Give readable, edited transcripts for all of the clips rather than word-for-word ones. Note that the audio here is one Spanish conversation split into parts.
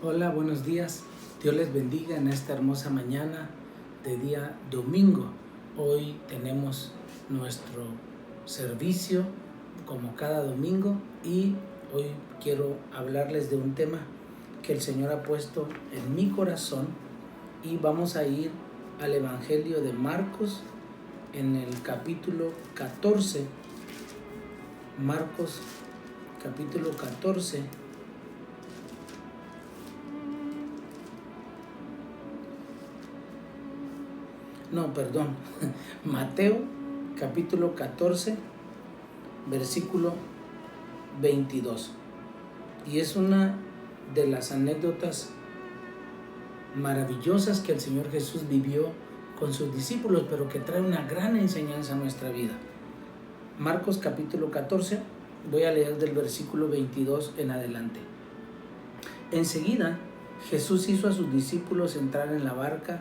Hola, buenos días. Dios les bendiga en esta hermosa mañana de día domingo. Hoy tenemos nuestro servicio como cada domingo y hoy quiero hablarles de un tema que el Señor ha puesto en mi corazón y vamos a ir al Evangelio de Marcos en el capítulo 14. Marcos capítulo 14. No, perdón, Mateo capítulo 14, versículo 22. Y es una de las anécdotas maravillosas que el Señor Jesús vivió con sus discípulos, pero que trae una gran enseñanza a nuestra vida. Marcos capítulo 14, voy a leer del versículo 22 en adelante. Enseguida, Jesús hizo a sus discípulos entrar en la barca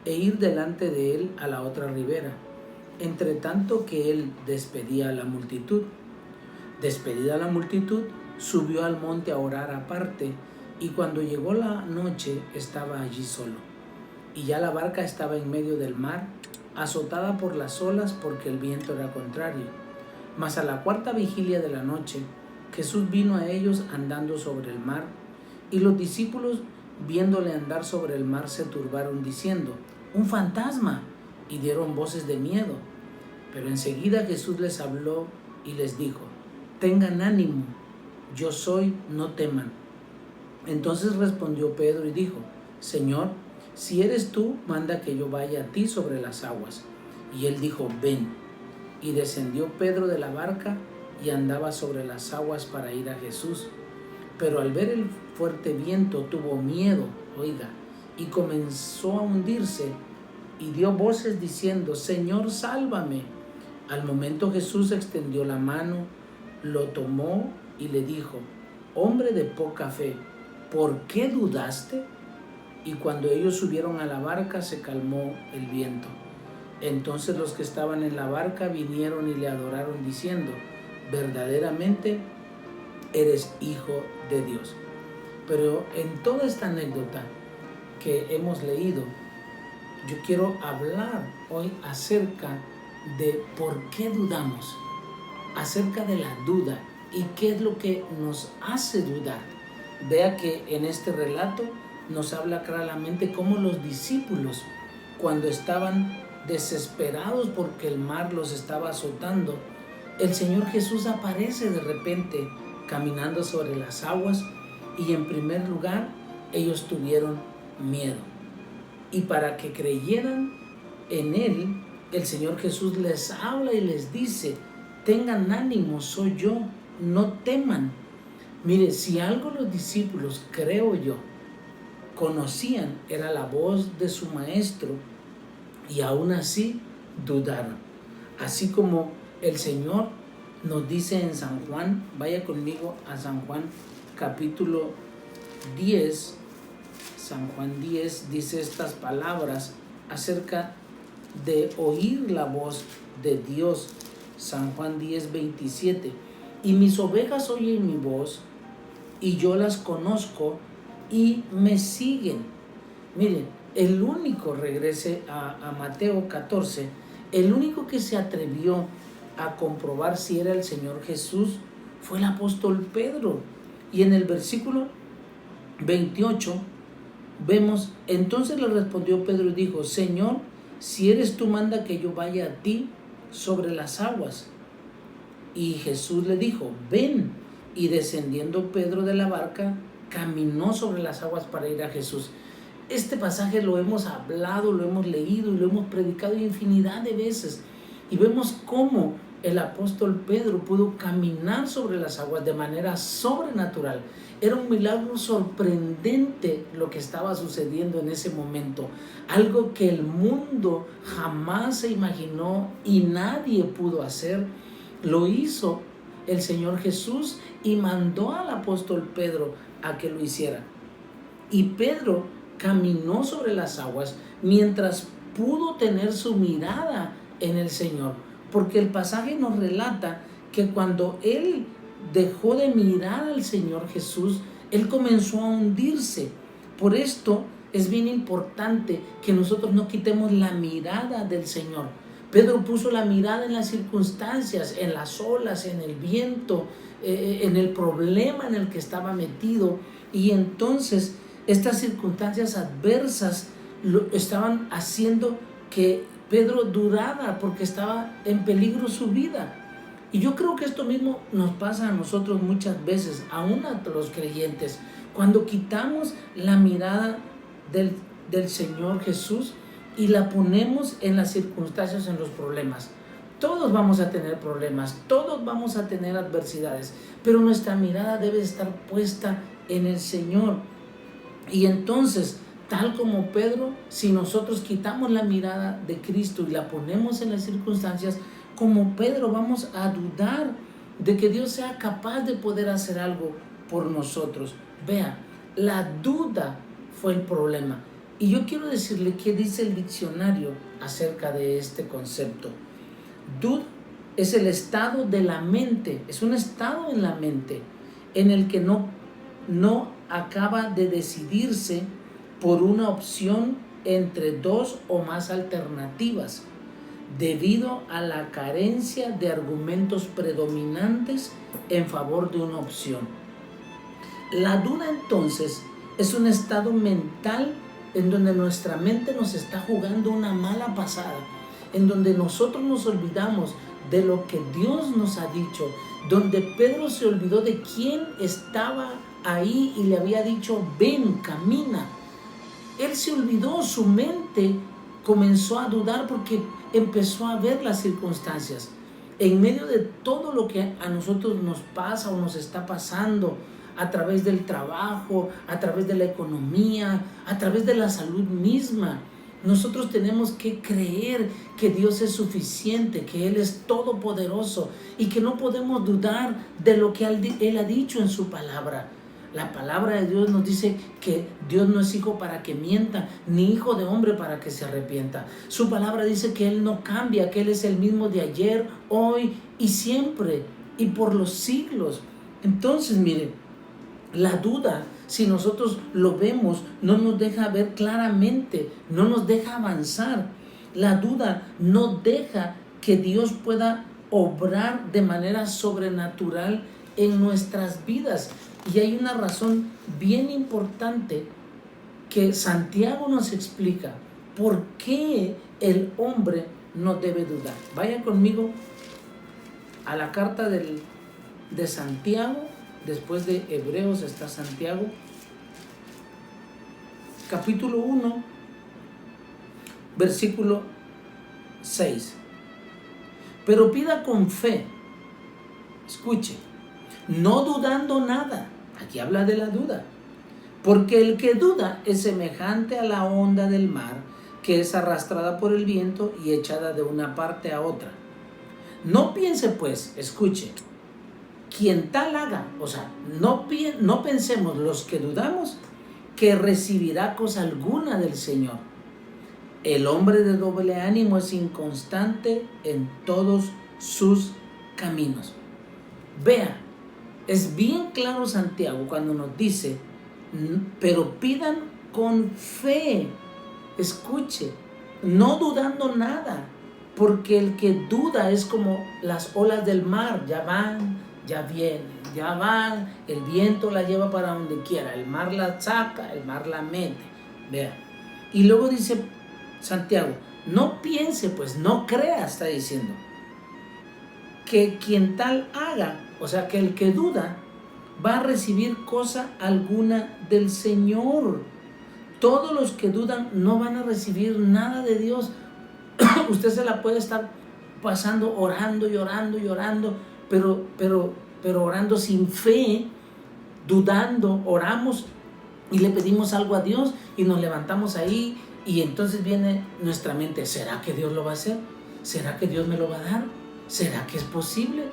e ir delante de él a la otra ribera, entre tanto que él despedía a la multitud. Despedida la multitud, subió al monte a orar aparte, y cuando llegó la noche estaba allí solo. Y ya la barca estaba en medio del mar, azotada por las olas porque el viento era contrario. Mas a la cuarta vigilia de la noche, Jesús vino a ellos andando sobre el mar, y los discípulos, viéndole andar sobre el mar, se turbaron diciendo: ¡un fantasma! Y dieron voces de miedo. Pero enseguida Jesús les habló y les dijo: tengan ánimo, yo soy, no teman. Entonces respondió Pedro y dijo: Señor, si eres tú, manda que yo vaya a ti sobre las aguas. Y él dijo: ven. Y descendió Pedro de la barca y andaba sobre las aguas para ir a Jesús. Pero al ver el fuerte viento tuvo miedo, y comenzó a hundirse y dio voces diciendo: Señor, sálvame. Al momento Jesús extendió la mano, lo tomó y le dijo: hombre de poca fe, ¿por qué dudaste? Y cuando ellos subieron a la barca se calmó el viento. Entonces los que estaban en la barca vinieron y le adoraron diciendo: verdaderamente eres Hijo de Dios. Pero en toda esta anécdota que hemos leído, yo quiero hablar hoy acerca de por qué dudamos, acerca de la duda y qué es lo que nos hace dudar. Vea que en este relato nos habla claramente cómo los discípulos, cuando estaban desesperados porque el mar los estaba azotando, el Señor Jesús aparece de repente caminando sobre las aguas y en primer lugar ellos tuvieron miedo. Y para que creyeran en Él, el Señor Jesús les habla y les dice: tengan ánimo, soy yo, no teman. Mire, si algo los discípulos, creo yo, conocían, era la voz de su maestro, y aún así dudaron. Así como el Señor nos dice en San Juan, vaya conmigo a San Juan capítulo 10, San Juan 10 dice estas palabras acerca de oír la voz de Dios. San Juan 10, 27. Y mis ovejas oyen mi voz, y yo las conozco, y me siguen. Miren, el único, regrese a Mateo 14, el único que se atrevió a comprobar si era el Señor Jesús fue el apóstol Pedro. Y en el versículo 28 vemos: entonces le respondió Pedro y dijo: Señor, si eres tú, manda que yo vaya a ti sobre las aguas. Y Jesús le dijo: ven. Y descendiendo Pedro de la barca, caminó sobre las aguas para ir a Jesús. Este pasaje lo hemos hablado, lo hemos leído y lo hemos predicado infinidad de veces. Y vemos cómo el apóstol Pedro pudo caminar sobre las aguas de manera sobrenatural. Era un milagro sorprendente lo que estaba sucediendo en ese momento. Algo que el mundo jamás se imaginó y nadie pudo hacer. Lo hizo el Señor Jesús y mandó al apóstol Pedro a que lo hiciera. Y Pedro caminó sobre las aguas mientras pudo tener su mirada en el Señor. Porque el pasaje nos relata que cuando él dejó de mirar al Señor Jesús, Él comenzó a hundirse. Por esto es bien importante que nosotros no quitemos la mirada del Señor. Pedro puso la mirada en las circunstancias, en las olas, en el viento, en el problema en el que estaba metido. Y entonces estas circunstancias adversas estaban haciendo que Pedro dudara porque estaba en peligro su vida. Y yo creo que esto mismo nos pasa a nosotros muchas veces, aún a los creyentes. Cuando quitamos la mirada del Señor Jesús y la ponemos en las circunstancias, en los problemas. Todos vamos a tener problemas, todos vamos a tener adversidades, pero nuestra mirada debe estar puesta en el Señor. Y entonces, tal como Pedro, si nosotros quitamos la mirada de Cristo y la ponemos en las circunstancias, como Pedro vamos a dudar de que Dios sea capaz de poder hacer algo por nosotros. Vea, la duda fue el problema. Y yo quiero decirle qué dice el diccionario acerca de este concepto. Duda es el estado de la mente, es un estado en la mente en el que no acaba de decidirse por una opción entre dos o más alternativas, debido a la carencia de argumentos predominantes en favor de una opción. La duda entonces es un estado mental en donde nuestra mente nos está jugando una mala pasada, en donde nosotros nos olvidamos de lo que Dios nos ha dicho, donde Pedro se olvidó de quién estaba ahí y le había dicho, ven, camina. Él se olvidó, su mente comenzó a dudar porque empezó a ver las circunstancias. En medio de todo lo que a nosotros nos pasa o nos está pasando, a través del trabajo, a través de la economía, a través de la salud misma, nosotros tenemos que creer que Dios es suficiente, que Él es todopoderoso y que no podemos dudar de lo que Él ha dicho en su palabra. La palabra de Dios nos dice que Dios no es hijo para que mienta, ni hijo de hombre para que se arrepienta. Su palabra dice que Él no cambia, que Él es el mismo de ayer, hoy y siempre y por los siglos. Entonces, miren, la duda, si nosotros lo vemos, no nos deja ver claramente, no nos deja avanzar. La duda no deja que Dios pueda obrar de manera sobrenatural en nuestras vidas. Y hay una razón bien importante que Santiago nos explica por qué el hombre no debe dudar. Vaya conmigo a la carta de Santiago. Después de Hebreos está Santiago, capítulo 1, versículo 6. Pero pida con fe, escuche, no dudando nada. Aquí habla de la duda. Porque el que duda es semejante a la onda del mar, que es arrastrada por el viento y echada de una parte a otra. No piense pues, escuche, quien tal haga, o sea, no pensemos los que dudamos que recibirá cosa alguna del Señor. El hombre de doble ánimo es inconstante en todos sus caminos. Vea, es bien claro Santiago cuando nos dice, pero pidan con fe, escuche, no dudando nada, porque el que duda es como las olas del mar, ya van, ya vienen, ya van, el viento la lleva para donde quiera, el mar la saca, el mar la mete. Vea. Y luego dice Santiago, no piense, pues no crea, está diciendo, que quien tal haga, o sea, que el que duda, va a recibir cosa alguna del Señor. Todos los que dudan no van a recibir nada de Dios. Usted se la puede estar pasando orando y orando y orando, pero orando sin fe, dudando. Oramos y le pedimos algo a Dios y nos levantamos ahí y entonces viene nuestra mente, ¿será que Dios lo va a hacer? ¿Será que Dios me lo va a dar? ¿Será que es posible?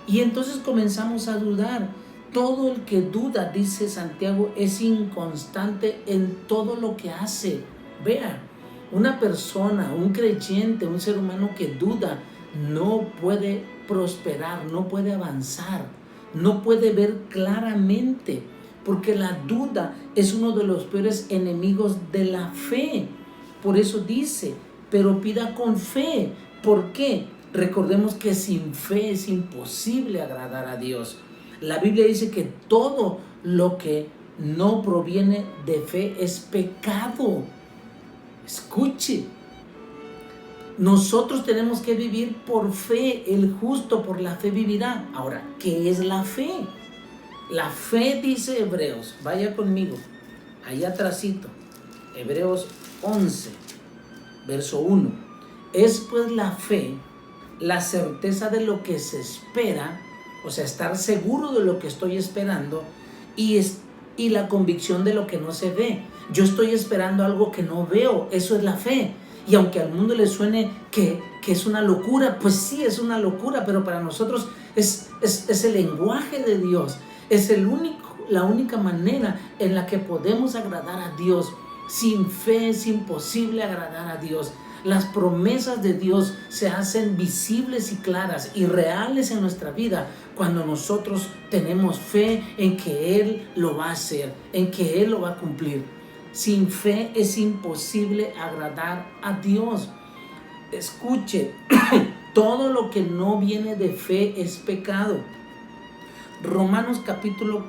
Y entonces comenzamos a dudar. Todo el que duda, dice Santiago, es inconstante en todo lo que hace. Vea, una persona, un creyente, un ser humano que duda, no puede prosperar, no puede avanzar, no puede ver claramente. Porque la duda es uno de los peores enemigos de la fe. Por eso dice, pero pida con fe. ¿Por qué? Recordemos que sin fe es imposible agradar a Dios. La Biblia dice que todo lo que no proviene de fe es pecado. Escuche, nosotros tenemos que vivir por fe. El justo por la fe vivirá. Ahora, ¿qué es la fe? La fe, dice Hebreos, vaya conmigo, allá atrásito, Hebreos 11, verso 1. Es pues la fe, la certeza de lo que se espera, o sea, estar seguro de lo que estoy esperando, y la convicción de lo que no se ve. Yo estoy esperando algo que no veo, eso es la fe. Y aunque al mundo le suene que es una locura, pues sí, es una locura, pero para nosotros es el lenguaje de Dios. Es la única manera en la que podemos agradar a Dios. Sin fe es imposible agradar a Dios. Las promesas de Dios se hacen visibles y claras y reales en nuestra vida cuando nosotros tenemos fe en que Él lo va a hacer, en que Él lo va a cumplir. Sin fe es imposible agradar a Dios. Escuche, todo lo que no viene de fe es pecado. Romanos capítulo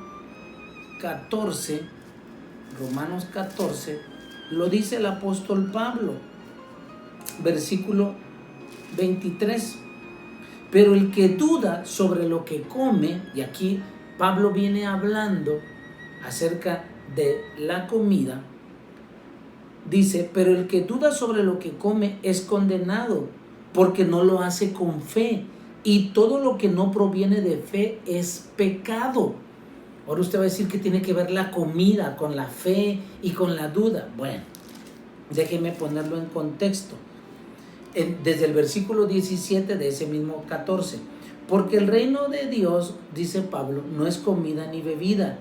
14, lo dice el apóstol Pablo, versículo 23. Pero el que duda sobre lo que come, y aquí Pablo viene hablando acerca de la comida, dice, pero el que duda sobre lo que come es condenado, porque no lo hace con fe. Y todo lo que no proviene de fe es pecado. Ahora usted va a decir que tiene que ver la comida con la fe y con la duda. Bueno, déjeme ponerlo en contexto. Desde el versículo 17 de ese mismo 14. Porque el reino de Dios, dice Pablo, no es comida ni bebida,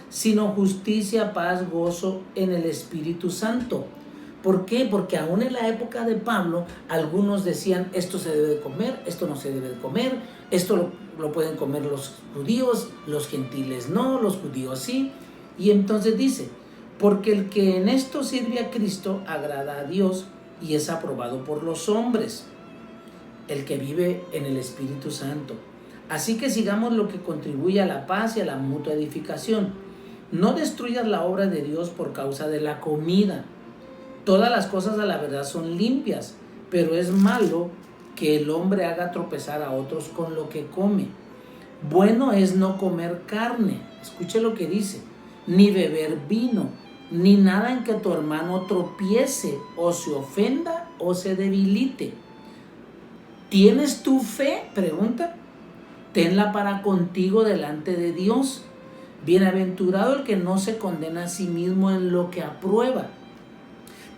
sino justicia, paz, gozo en el Espíritu Santo. ¿Por qué? Porque aún en la época de Pablo, algunos decían, esto se debe de comer, esto no se debe de comer, esto lo pueden comer los judíos, los gentiles no, los judíos sí. Y entonces dice, porque el que en esto sirve a Cristo agrada a Dios y es aprobado por los hombres, el que vive en el Espíritu Santo. Así que sigamos lo que contribuye a la paz y a la mutua edificación. No destruyas la obra de Dios por causa de la comida. Todas las cosas a la verdad son limpias, pero es malo que el hombre haga tropezar a otros con lo que come. Bueno es no comer carne, escuche lo que dice, ni beber vino, ni nada en que tu hermano tropiece o se ofenda o se debilite. ¿Tienes tu fe? Pregunta. Tenla para contigo delante de Dios. Bienaventurado el que no se condena a sí mismo en lo que aprueba.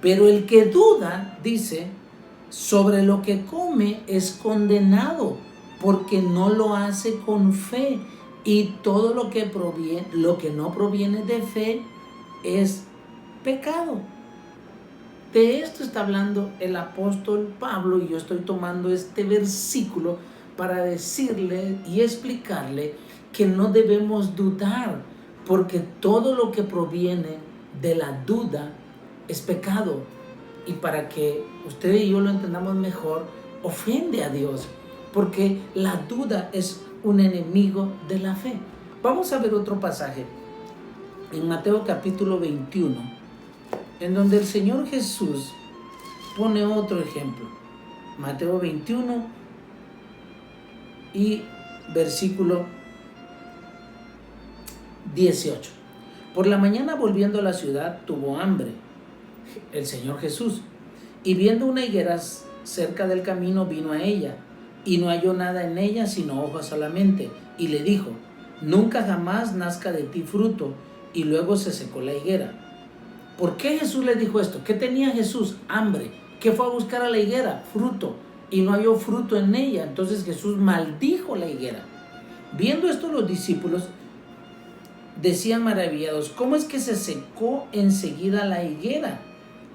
Pero el que duda, dice, sobre lo que come es condenado, porque no lo hace con fe. Y todo lo que no proviene de fe es pecado. De esto está hablando el apóstol Pablo, y yo estoy tomando este versículo para decirle y explicarle que no debemos dudar, porque todo lo que proviene de la duda es pecado. Y para que usted y yo lo entendamos mejor, ofende a Dios, porque la duda es un enemigo de la fe. Vamos a ver otro pasaje en Mateo capítulo 21, en donde el Señor Jesús pone otro ejemplo. Mateo 21 y versículo 18. Por la mañana, volviendo a la ciudad, tuvo hambre el Señor Jesús, y viendo una higuera cerca del camino, vino a ella, y no halló nada en ella sino hojas solamente, y le dijo, nunca jamás nazca de ti fruto. Y luego se secó la higuera. ¿Por qué Jesús le dijo esto? ¿Qué tenía Jesús? Hambre. ¿Qué fue a buscar a la higuera? Fruto. Y no halló fruto en ella. Entonces Jesús maldijo la higuera. Viendo esto, los discípulos decían maravillados, ¿cómo es que se secó enseguida la higuera?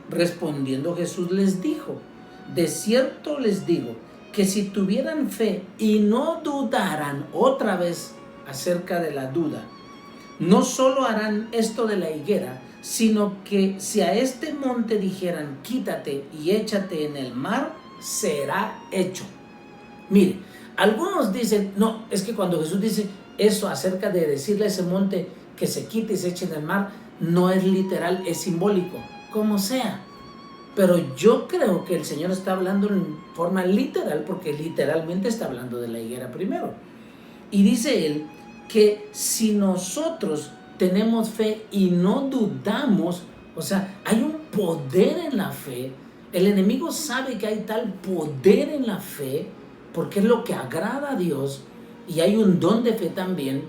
Respondiendo Jesús les dijo, de cierto les digo, que si tuvieran fe y no dudaran, otra vez acerca de la duda, no solo harán esto de la higuera, sino que si a este monte dijeran, quítate y échate en el mar, será hecho. Mire, algunos dicen, no, es que cuando Jesús dice eso acerca de decirle a ese monte que se quite y se eche en el mar, no es literal, es simbólico, como sea. Pero yo creo que el Señor está hablando en forma literal, porque literalmente está hablando de la higuera primero. Y dice Él que si nosotros tenemos fe y no dudamos, o sea, hay un poder en la fe. El enemigo sabe que hay tal poder en la fe, porque es lo que agrada a Dios, y hay un don de fe también,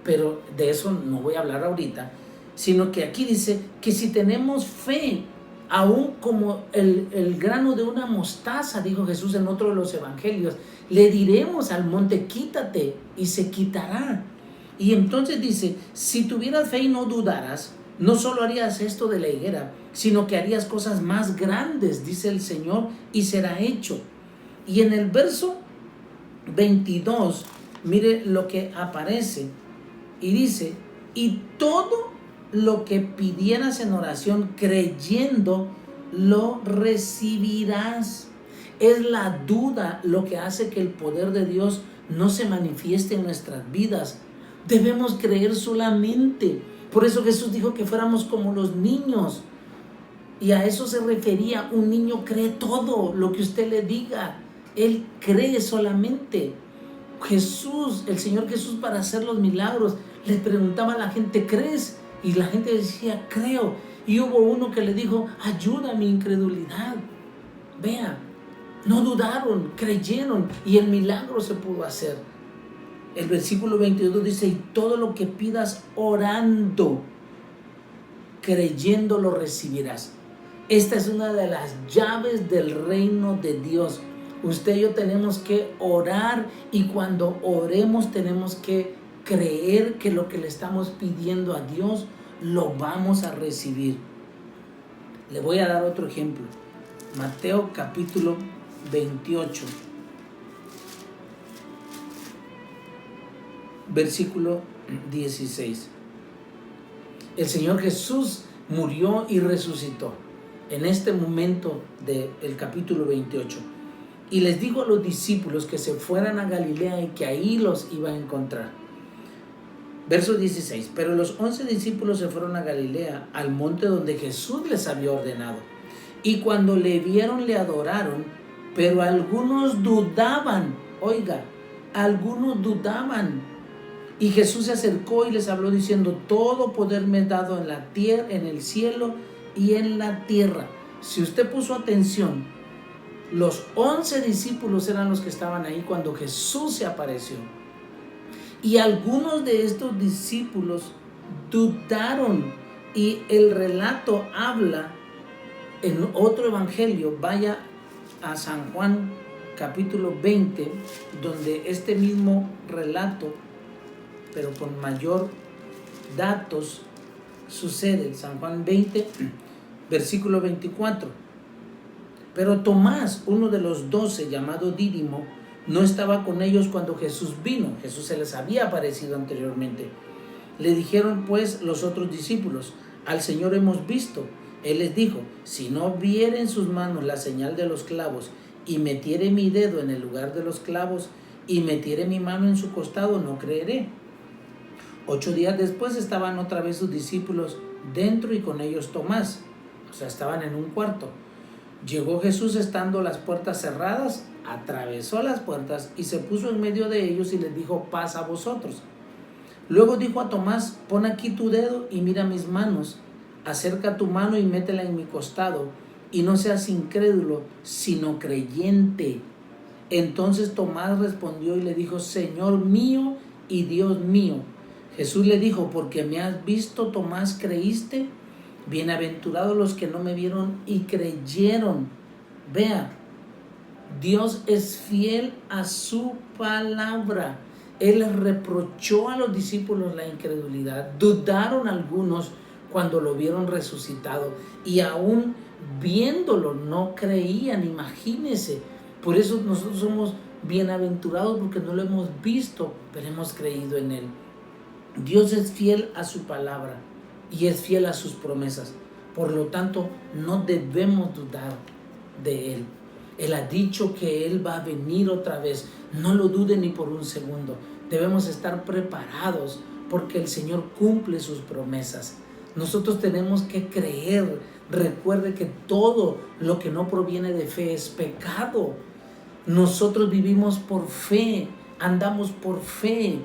pero de eso no voy a hablar ahorita, sino que aquí dice que si tenemos fe, aún como el grano de una mostaza, dijo Jesús en otro de los evangelios, le diremos al monte, quítate, y se quitará. Y entonces dice, si tuvieras fe y no dudaras, no solo harías esto de la higuera, sino que harías cosas más grandes, dice el Señor, y será hecho. Y en el verso 22, mire lo que aparece, y dice, y todo lo que pidieras en oración creyendo, lo recibirás. Es la duda lo que hace que el poder de Dios no se manifieste en nuestras vidas. Debemos creer solamente. Por eso Jesús dijo que fuéramos como los niños. Y a eso se refería. Un niño cree todo lo que usted le diga. Él cree solamente. Jesús, el Señor Jesús, para hacer los milagros, le preguntaba a la gente, ¿crees? Y la gente decía, creo. Y hubo uno que le dijo, ayuda a mi incredulidad. Vea, no dudaron, creyeron, y el milagro se pudo hacer. El versículo 22 dice, y todo lo que pidas orando, creyendo lo recibirás. Esta es una de las llaves del reino de Dios. Usted y yo tenemos que orar, y cuando oremos tenemos que creer que lo que le estamos pidiendo a Dios lo vamos a recibir. Le voy a dar otro ejemplo. Mateo capítulo 28, versículo 16. El Señor Jesús murió y resucitó en este momento del capítulo 28. Y les dijo a los discípulos que se fueran a Galilea y que ahí los iba a encontrar. Verso 16. Pero los 11 discípulos se fueron a Galilea, al monte donde Jesús les había ordenado. Y cuando le vieron, le adoraron, pero algunos dudaban. Oiga, algunos dudaban. Y Jesús se acercó y les habló diciendo, todo poder me es dado en la tierra, en el cielo y en la tierra. Si usted puso atención, los 11 discípulos eran los que estaban ahí cuando Jesús se apareció. Y algunos de estos discípulos dudaron. Y el relato habla en otro evangelio. Vaya a San Juan capítulo 20, donde este mismo relato, pero con mayor datos, sucede. San Juan 20, versículo 24. Pero Tomás, uno de los 12, llamado Dídimo, no estaba con ellos cuando Jesús vino. Jesús se les había aparecido anteriormente. Le dijeron pues los otros discípulos, al Señor hemos visto. Él les dijo, si no viere en sus manos la señal de los clavos, y metiere mi dedo en el lugar de los clavos, y metiere mi mano en su costado, no creeré. 8 días después estaban otra vez sus discípulos dentro y con ellos Tomás. O sea, estaban en un cuarto. Llegó Jesús estando las puertas cerradas, atravesó las puertas y se puso en medio de ellos y les dijo, paz a vosotros. Luego dijo a Tomás, pon aquí tu dedo y mira mis manos, acerca tu mano y métela en mi costado, y no seas incrédulo, sino creyente. Entonces Tomás respondió y le dijo, Señor mío y Dios mío. Jesús le dijo, porque me has visto, Tomás, creíste. Bienaventurados los que no me vieron y creyeron. Vea, Dios es fiel a su palabra. Él les reprochó a los discípulos la incredulidad. Dudaron algunos cuando lo vieron resucitado, y aún viéndolo no creían. Imagínense. Por eso nosotros somos bienaventurados, porque no lo hemos visto, pero hemos creído en Él. Dios es fiel a su palabra y es fiel a sus promesas. Por lo tanto, no debemos dudar de Él. Él ha dicho que Él va a venir otra vez. No lo dude ni por un segundo. Debemos estar preparados porque el Señor cumple sus promesas. Nosotros tenemos que creer. Recuerde que todo lo que no proviene de fe es pecado. Nosotros vivimos por fe, andamos por fe.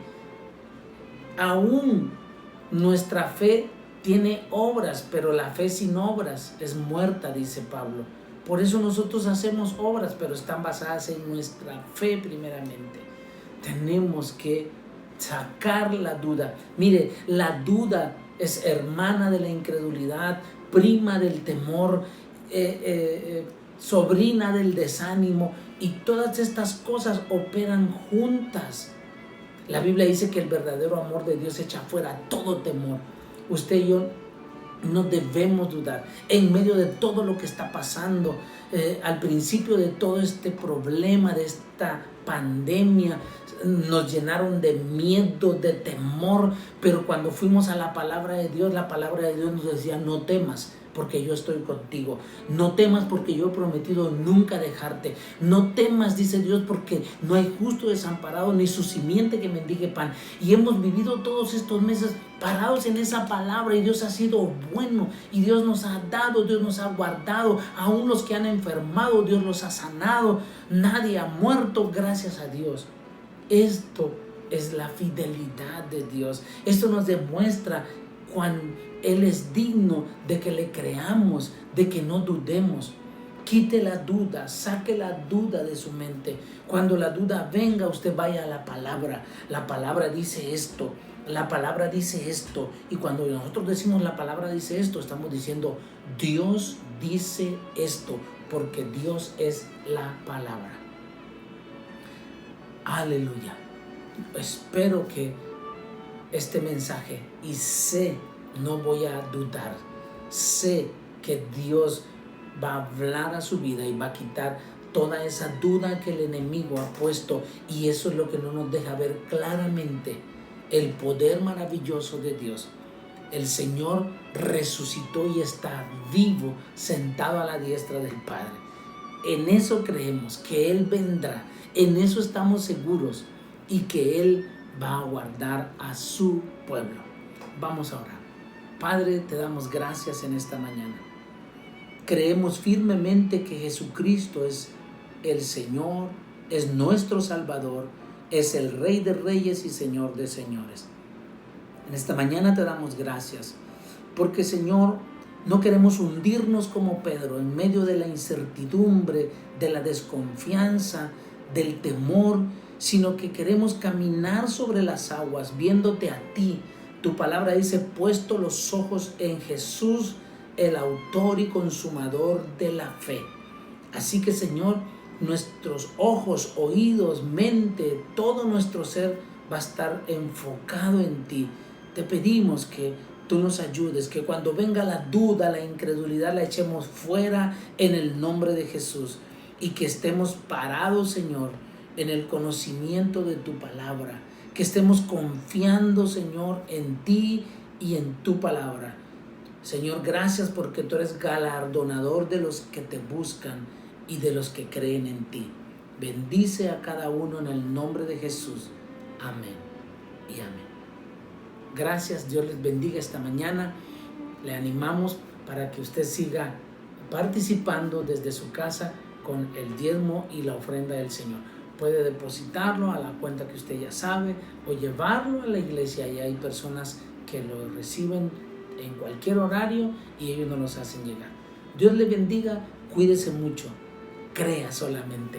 Aún nuestra fe tiene obras, pero la fe sin obras es muerta, dice Pablo. Por eso nosotros hacemos obras, pero están basadas en nuestra fe primeramente. Tenemos que sacar la duda. Mire, la duda es hermana de la incredulidad, prima del temor, sobrina del desánimo, y todas estas cosas operan juntas. La Biblia dice que el verdadero amor de Dios echa fuera todo temor. Usted y yo no debemos dudar. En medio de todo lo que está pasando, al principio de todo este problema, de esta pandemia, nos llenaron de miedo, de temor, pero cuando fuimos a la palabra de Dios, la palabra de Dios nos decía: no temas, porque yo estoy contigo. No temas, porque yo he prometido nunca dejarte. No temas, dice Dios, porque no hay justo desamparado, ni su simiente que mendigue pan. Y hemos vivido todos estos meses parados en esa palabra, y Dios ha sido bueno, y Dios nos ha dado, Dios nos ha guardado. Aún los que han enfermado, Dios los ha sanado. Nadie ha muerto, gracias a Dios. Esto es la fidelidad de Dios. Esto nos demuestra cuán Él es digno de que le creamos, de que no dudemos. Quite la duda, saque la duda de su mente. Cuando la duda venga, usted vaya a la palabra. La palabra dice esto, la palabra dice esto. Y cuando nosotros decimos la palabra dice esto, estamos diciendo Dios dice esto, porque Dios es la palabra. Aleluya. Espero que este mensaje, y no voy a dudar, sé que Dios va a hablar a su vida y va a quitar toda esa duda que el enemigo ha puesto, y eso es lo que no nos deja ver claramente el poder maravilloso de Dios. El Señor resucitó y está vivo, sentado a la diestra del Padre. En eso creemos, que Él vendrá, en eso estamos seguros, y que Él va a guardar a su pueblo. Vamos a orar. Padre, te damos gracias en esta mañana. Creemos firmemente que Jesucristo es el Señor, es nuestro Salvador, es el Rey de Reyes y Señor de Señores. En esta mañana te damos gracias, porque, Señor, no queremos hundirnos como Pedro en medio de la incertidumbre, de la desconfianza, del temor, sino que queremos caminar sobre las aguas viéndote a ti. Tu palabra dice: puesto los ojos en Jesús, el autor y consumador de la fe. Así que, Señor, nuestros ojos, oídos, mente, todo nuestro ser va a estar enfocado en ti. Te pedimos que tú nos ayudes, que cuando venga la duda, la incredulidad, la echemos fuera en el nombre de Jesús, y que estemos parados, Señor, en el conocimiento de tu palabra, que estemos confiando, Señor, en ti y en tu palabra. Señor, gracias porque tú eres galardonador de los que te buscan y de los que creen en ti. Bendice a cada uno en el nombre de Jesús. Amén y amén. Gracias, Dios les bendiga esta mañana. Le animamos para que usted siga participando desde su casa con el diezmo y la ofrenda del Señor. Puede depositarlo a la cuenta que usted ya sabe, o llevarlo a la iglesia. Y hay personas que lo reciben en cualquier horario y ellos nos los hacen llegar. Dios le bendiga, cuídese mucho, crea solamente.